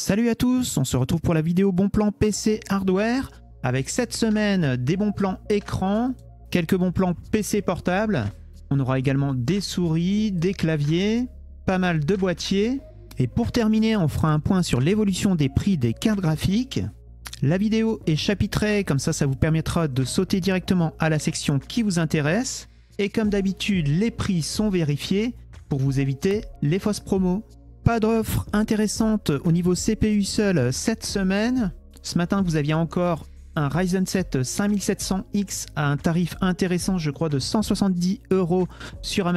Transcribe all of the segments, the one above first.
Salut à tous, on se retrouve pour la vidéo bon plan PC hardware avec cette semaine des bons plans écran, quelques bons plans PC portable. On aura également des souris, des claviers, pas mal de boîtiers. Et pour terminer, on fera un point sur l'évolution des prix des cartes graphiques. La vidéo est chapitrée, comme ça vous permettra de sauter directement à la section qui vous intéresse. Et comme d'habitude, les prix sont vérifiés pour vous éviter les fausses promos. Pas d'offre intéressante au niveau CPU seul cette semaine. Ce matin, vous aviez encore un Ryzen 7 5700X à un tarif intéressant, je crois, de 170 € sur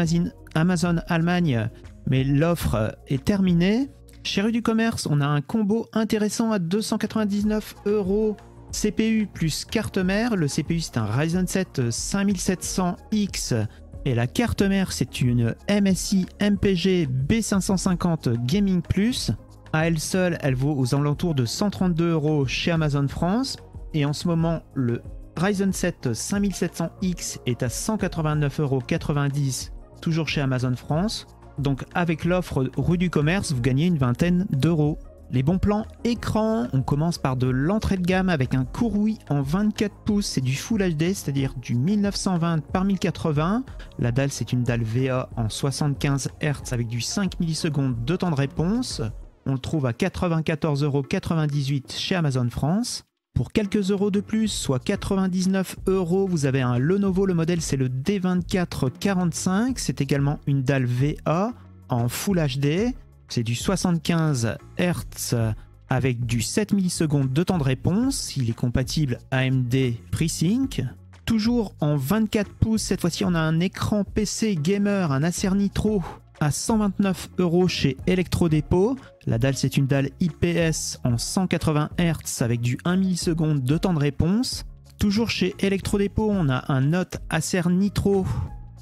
Amazon Allemagne. Mais l'offre est terminée. Chez Rue du Commerce, on a un combo intéressant à 299 € CPU plus carte mère. Le CPU, c'est un Ryzen 7 5700X. Et la carte mère, c'est une MSI MPG B550 Gaming Plus. À elle seule, elle vaut aux alentours de 132 € chez Amazon France. Et en ce moment, le Ryzen 7 5700X est à 189,90 €, toujours chez Amazon France. Donc avec l'offre Rue du Commerce, vous gagnez une vingtaine d'euros. Les bons plans écran, on commence par de l'entrée de gamme avec un Kurui en 24 pouces, c'est du Full HD, c'est-à-dire du 1920 par 1080. La dalle, c'est une dalle VA en 75 Hz avec du 5 millisecondes de temps de réponse. On le trouve à 94,98 € chez Amazon France. Pour quelques euros de plus, soit 99 €, vous avez un Lenovo, le modèle c'est le D2445, c'est également une dalle VA en Full HD. C'est du 75 Hz avec du 7 millisecondes de temps de réponse. Il est compatible AMD FreeSync. Toujours en 24 pouces, cette fois-ci on a un écran PC gamer, un Acer Nitro à 129 € chez Electrodépôt. La dalle, c'est une dalle IPS en 180 Hz avec du 1 milliseconde de temps de réponse. Toujours chez Electrodépôt, on a un Note Acer Nitro.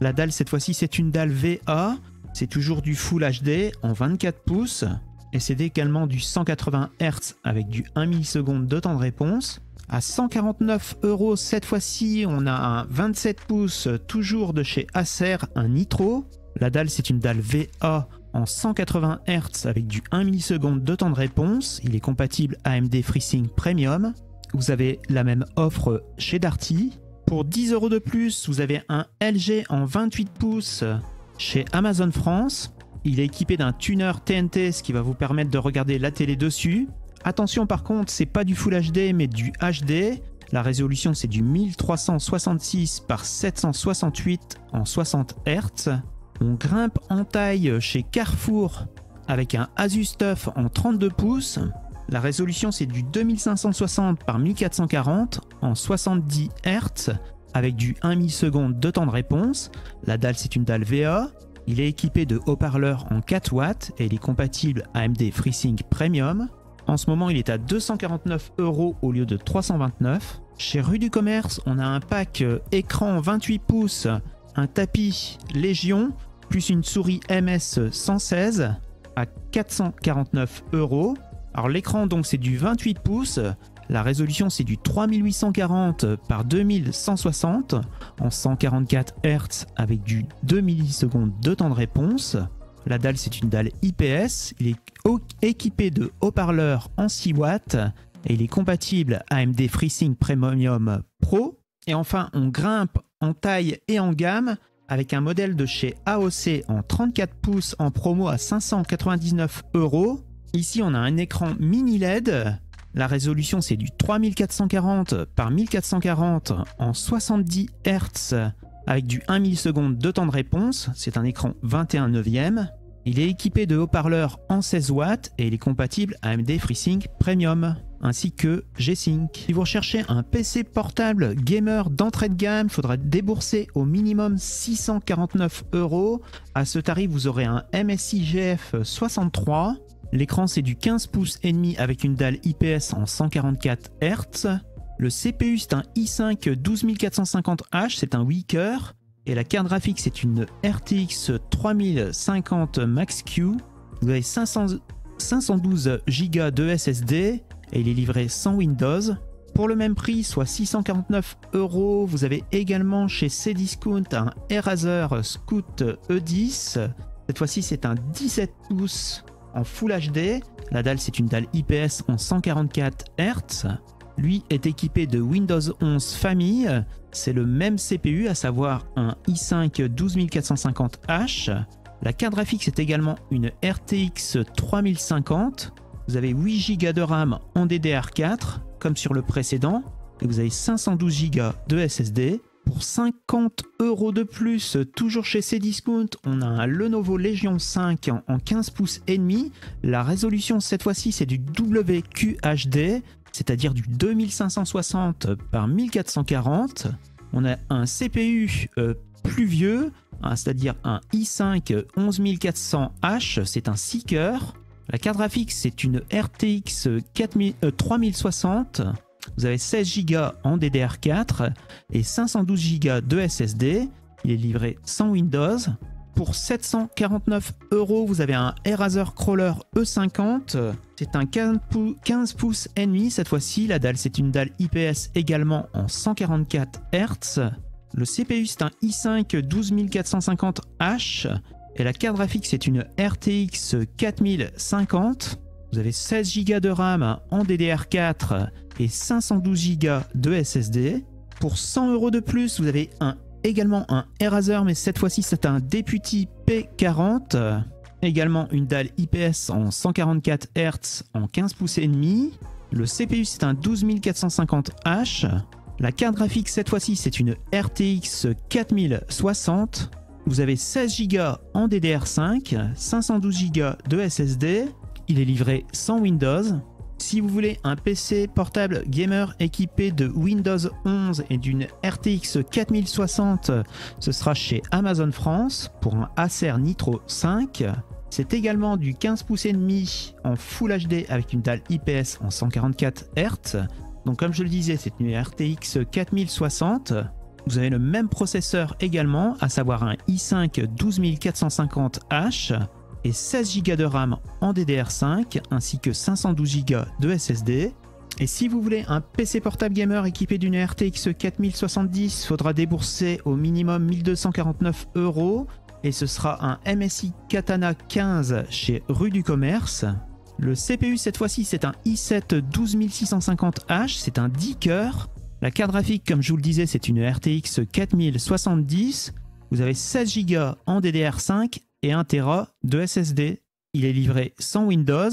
La dalle, cette fois-ci, c'est une dalle VA. C'est toujours du Full HD en 24 pouces. Et c'est également du 180 Hz avec du 1 milliseconde de temps de réponse. À 149 € cette fois-ci, on a un 27 pouces, toujours de chez Acer, un Nitro. La dalle, c'est une dalle VA en 180 Hz avec du 1 milliseconde de temps de réponse. Il est compatible AMD FreeSync Premium. Vous avez la même offre chez Darty. Pour 10 € de plus, vous avez un LG en 28 pouces chez Amazon France. Il est équipé d'un tuner TNT, ce qui va vous permettre de regarder la télé dessus. Attention par contre, c'est pas du Full HD mais du HD. La résolution, c'est du 1366 par 768 en 60 Hz. On grimpe en taille chez Carrefour avec un Asus TUF en 32 pouces. La résolution, c'est du 2560 par 1440 en 70 Hz avec du 1 milliseconde de temps de réponse. La dalle, c'est une dalle VA. Il est équipé de haut-parleurs en 4 watts et il est compatible AMD FreeSync Premium. En ce moment, il est à 249 € au lieu de 329. Chez Rue du Commerce, on a un pack écran 28 pouces, un tapis Légion, plus une souris MS 116 à 449 €. Alors l'écran, donc, c'est du 28 pouces. La résolution, c'est du 3840 par 2160 en 144 Hz avec du 2 millisecondes de temps de réponse. La dalle, c'est une dalle IPS. Il est équipé de haut-parleurs en 6 watts et il est compatible AMD FreeSync Premium Pro. Et enfin, on grimpe en taille et en gamme avec un modèle de chez AOC en 34 pouces en promo à 599 €. Ici, on a un écran mini LED. La résolution, c'est du 3440 par 1440 en 70 Hz avec du 1 milliseconde de temps de réponse. C'est un écran 21/9. Il est équipé de haut-parleurs en 16 watts et il est compatible AMD FreeSync Premium ainsi que G-Sync. Si vous recherchez un PC portable gamer d'entrée de gamme, il faudra débourser au minimum 649 €. À ce tarif, vous aurez un MSI GF 63. L'écran, c'est du 15 pouces et demi avec une dalle IPS en 144 Hz. Le CPU, c'est un i5 12450H, c'est un Weaker. Et la carte graphique, c'est une RTX 3050 Max-Q. Vous avez 512 Go de SSD et il est livré sans Windows. Pour le même prix, soit 649 €, vous avez également chez Cdiscount un Eraser Scout E10. Cette fois-ci, c'est un 17 pouces en Full HD. La dalle, c'est une dalle IPS en 144 Hz. Lui est équipé de Windows 11 famille. C'est le même CPU, à savoir un i5 12450H. La carte graphique, c'est également une RTX 3050. Vous avez 8 Go de RAM en DDR4, comme sur le précédent. Et vous avez 512 Go de SSD. Pour 50 € de plus, toujours chez Cdiscount, on a un Lenovo Legion 5 en 15 pouces et demi. La résolution, cette fois-ci, c'est du WQHD, c'est-à-dire du 2560 par 1440. On a un CPU plus vieux, c'est-à-dire un i5 11400H, c'est un 6 cœurs. La carte graphique, c'est une RTX 3060. Vous avez 16 Go en DDR4 et 512 Go de SSD. Il est livré sans Windows. Pour 749 €, vous avez un Eraser Crawler E50. C'est un 15 pouces et demi cette fois-ci. La dalle, c'est une dalle IPS également en 144 Hz. Le CPU, c'est un i5 12450H. Et la carte graphique, c'est une RTX 4050. Vous avez 16 Go de RAM en DDR4 et 512 Go de SSD. Pour 100 € de plus, vous avez également un Eraser, mais cette fois-ci c'est un Deputy P40. Également une dalle IPS en 144 Hz en 15 pouces et demi. Le CPU, c'est un 12450H. La carte graphique, cette fois-ci, c'est une RTX 4060. Vous avez 16 Go en DDR5, 512 Go de SSD. Il est livré sans Windows. Si vous voulez un PC portable gamer équipé de Windows 11 et d'une RTX 4060, ce sera chez Amazon France pour un Acer Nitro 5. C'est également du 15 pouces et demi en Full HD avec une dalle IPS en 144 Hz. Donc comme je le disais, c'est une RTX 4060. Vous avez le même processeur également, à savoir un i5 12450H et 16 Go de RAM en DDR5 ainsi que 512 Go de SSD. Et si vous voulez un PC portable gamer équipé d'une RTX 4070, il faudra débourser au minimum 1249 € et ce sera un MSI Katana 15 chez Rue du Commerce. Le CPU cette fois-ci c'est un i7 12650H, c'est un 10 cœurs. La carte graphique, comme je vous le disais, c'est une RTX 4070. Vous avez 16 Go en DDR5 et 1 Tera de SSD. Il est livré sans Windows.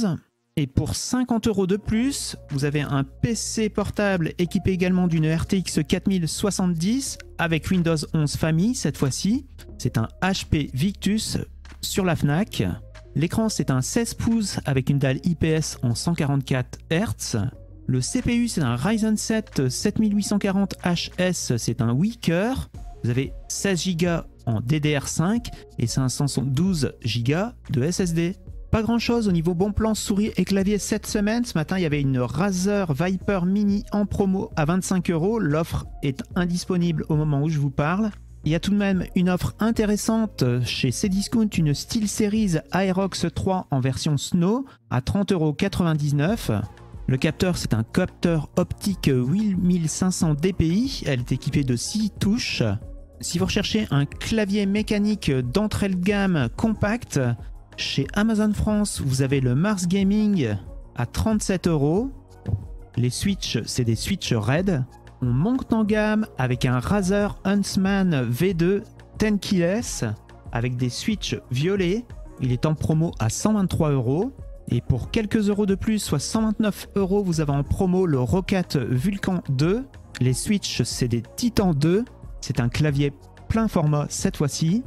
Et pour 50 € de plus, vous avez un PC portable équipé également d'une RTX 4070 avec Windows 11 famille cette fois-ci. C'est un HP Victus sur la Fnac. L'écran, c'est un 16 pouces avec une dalle IPS en 144 Hz. Le CPU, c'est un Ryzen 7 7840HS, c'est un 8 cœurs. Vous avez 16 Go en DDR5 et 512 Go de SSD. Pas grand chose au niveau bon plan souris et clavier cette semaine. Ce matin, il y avait une Razer Viper Mini en promo à 25 €. L'offre est indisponible au moment où je vous parle. Il y a tout de même une offre intéressante chez Cdiscount, une SteelSeries Aerox 3 en version Snow à 30,99 €. Le capteur, c'est un capteur optique 8500 dpi. Elle est équipée de 6 touches. Si vous recherchez un clavier mécanique d'entrée de gamme compact, chez Amazon France, vous avez le Mars Gaming à 37 €. Les switches, c'est des switches RAID. On monte en gamme avec un Razer Huntsman V2 10 keyless avec des switches violets. Il est en promo à 123 €. Et pour quelques euros de plus, soit 129 €, vous avez en promo le Rocat Vulcan 2. Les switches, c'est des Titan 2. C'est un clavier plein format cette fois-ci.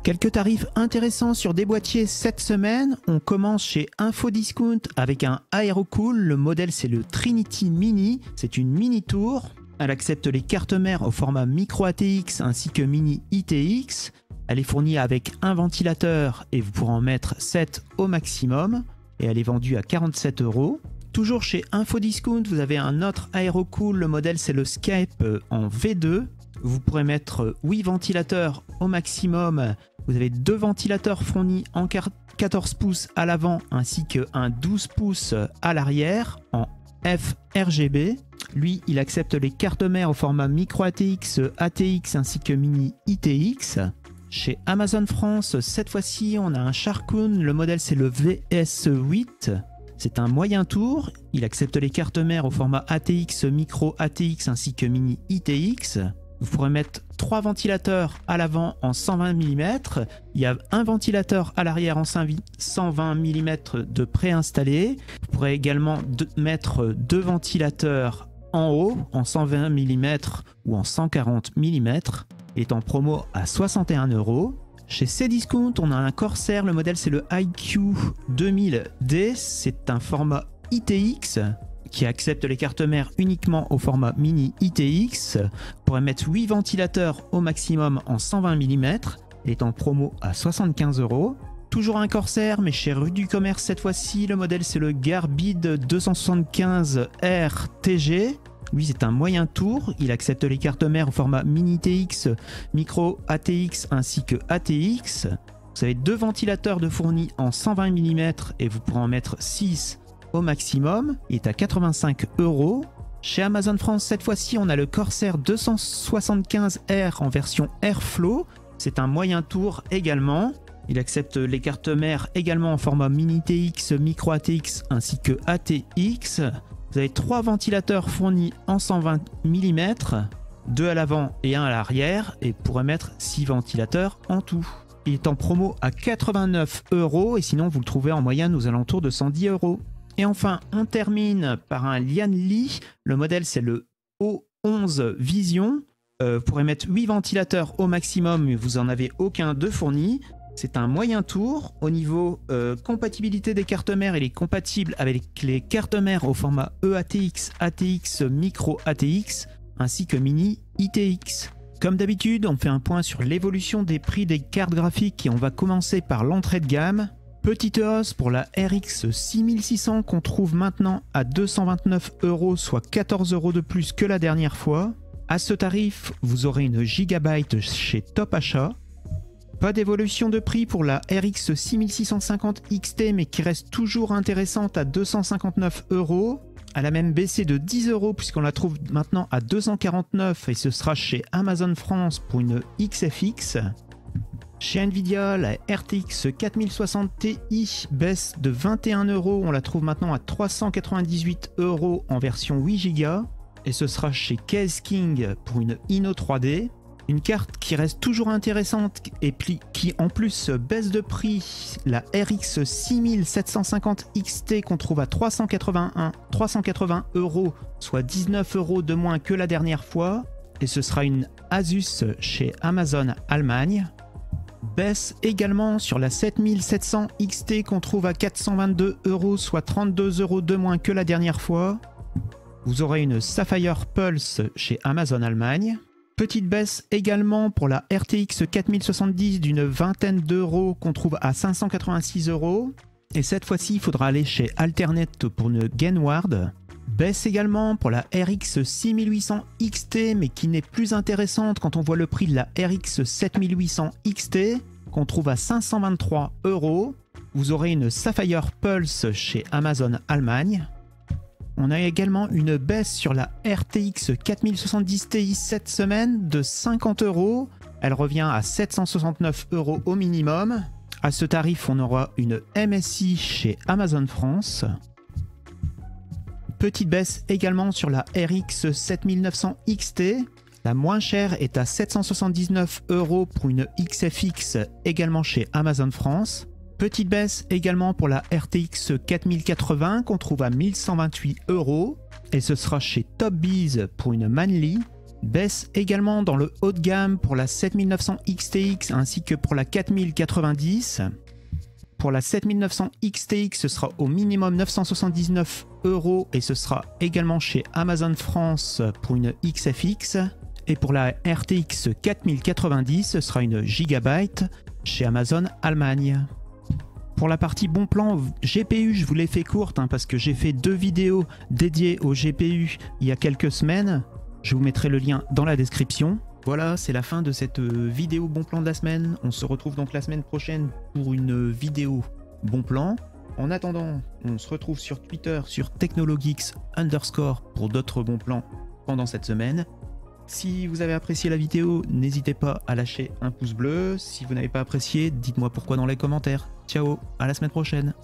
Quelques tarifs intéressants sur des boîtiers cette semaine. On commence chez Infodiscount avec un Aerocool. Le modèle, c'est le Trinity Mini. C'est une mini tour. Elle accepte les cartes mères au format micro ATX ainsi que mini ITX. Elle est fournie avec un ventilateur et vous pourrez en mettre 7 au maximum. Et elle est vendue à 47 €. Toujours chez Infodiscount, vous avez un autre Aerocool. Le modèle, c'est le Skype en V2. Vous pourrez mettre 8 ventilateurs au maximum. Vous avez 2 ventilateurs fournis en 14 pouces à l'avant ainsi qu'un 12 pouces à l'arrière en FRGB. Lui, il accepte les cartes mères au format micro ATX, ATX ainsi que mini ITX. Chez Amazon France, cette fois-ci, on a un Sharkoon. Le modèle, c'est le VS8. C'est un moyen tour. Il accepte les cartes mères au format ATX, micro ATX ainsi que mini ITX. Vous pourrez mettre 3 ventilateurs à l'avant en 120 mm. Il y a un ventilateur à l'arrière en 120 mm de préinstallé. Vous pourrez également mettre 2 ventilateurs en haut en 120 mm ou en 140 mm. Il est en promo à 61 €. Chez Cdiscount, on a un Corsair. Le modèle, c'est le IQ 2000D. C'est un format ITX qui accepte les cartes mères uniquement au format mini ITX. Vous pourrez mettre 8 ventilateurs au maximum en 120 mm. Il est en promo à 75 €. Toujours un Corsair, mais chez Rue du Commerce cette fois-ci. Le modèle, c'est le Garbide 275R TG. Lui, c'est un moyen tour. Il accepte les cartes mères au format mini TX, micro ATX ainsi que ATX. Vous avez 2 ventilateurs de fournis en 120 mm et vous pourrez en mettre 6 au maximum. Il est à 85 €. Chez Amazon France, cette fois-ci, on a le Corsair 275R en version Airflow. C'est un moyen tour également. Il accepte les cartes mères également en format mini TX, micro ATX ainsi que ATX. Vous avez 3 ventilateurs fournis en 120 mm, 2 à l'avant et 1 à l'arrière, et vous pourrez mettre 6 ventilateurs en tout. Il est en promo à 89 € et sinon vous le trouvez en moyenne aux alentours de 110 €. Et enfin, on termine par un Lianli. Le modèle, c'est le O11 Vision. Vous pourrez mettre 8 ventilateurs au maximum, mais vous n'en avez aucun de fourni. C'est un moyen tour. Au niveau compatibilité des cartes mères, il est compatible avec les cartes mères au format EATX, ATX, Micro ATX ainsi que Mini ITX. Comme d'habitude, on fait un point sur l'évolution des prix des cartes graphiques et on va commencer par l'entrée de gamme. Petite hausse pour la RX 6600 qu'on trouve maintenant à 229 €, soit 14 € de plus que la dernière fois. À ce tarif, vous aurez une Gigabyte chez Top Achat. Pas d'évolution de prix pour la RX 6650 XT, mais qui reste toujours intéressante à 259 €. Elle a même baissé de 10 € puisqu'on la trouve maintenant à 249 et ce sera chez Amazon France pour une XFX. Chez Nvidia, la RTX 4060 Ti baisse de 21 €. On la trouve maintenant à 398 € en version 8 Go. Et ce sera chez Case King pour une Inno 3D. Une carte qui reste toujours intéressante et qui en plus baisse de prix, la RX 6750 XT qu'on trouve à 380 €, soit 19 € de moins que la dernière fois. Et ce sera une Asus chez Amazon Allemagne. Baisse également sur la 7700 XT qu'on trouve à 422 €, soit 32 € de moins que la dernière fois. Vous aurez une Sapphire Pulse chez Amazon Allemagne. Petite baisse également pour la RTX 4070 d'une vingtaine d'euros qu'on trouve à 586 €. Et cette fois-ci, il faudra aller chez Alternate pour une Gainward. Baisse également pour la RX 6800 XT, mais qui n'est plus intéressante quand on voit le prix de la RX 7800 XT, qu'on trouve à 523 €. Vous aurez une Sapphire Pulse chez Amazon Allemagne. On a également une baisse sur la RTX 4070 Ti cette semaine de 50 €. Elle revient à 769 € au minimum. À ce tarif, on aura une MSI chez Amazon France. Petite baisse également sur la RX 7900 XT. La moins chère est à 779 € pour une XFX également chez Amazon France. Petite baisse également pour la RTX 4080 qu'on trouve à 1128 € et ce sera chez Topbiz pour une Manly. Baisse également dans le haut de gamme pour la 7900 XTX ainsi que pour la 4090. Pour la 7900 XTX, ce sera au minimum 979 € et ce sera également chez Amazon France pour une XFX. Et pour la RTX 4090, ce sera une Gigabyte chez Amazon Allemagne. Pour la partie bon plan GPU, je vous l'ai fait courte parce que j'ai fait 2 vidéos dédiées au GPU il y a quelques semaines. Je vous mettrai le lien dans la description. Voilà, c'est la fin de cette vidéo bon plan de la semaine. On se retrouve donc la semaine prochaine pour une vidéo bon plan. En attendant, on se retrouve sur Twitter sur technologeeks_ pour d'autres bons plans pendant cette semaine. Si vous avez apprécié la vidéo, n'hésitez pas à lâcher un pouce bleu. Si vous n'avez pas apprécié, dites-moi pourquoi dans les commentaires. Ciao, à la semaine prochaine.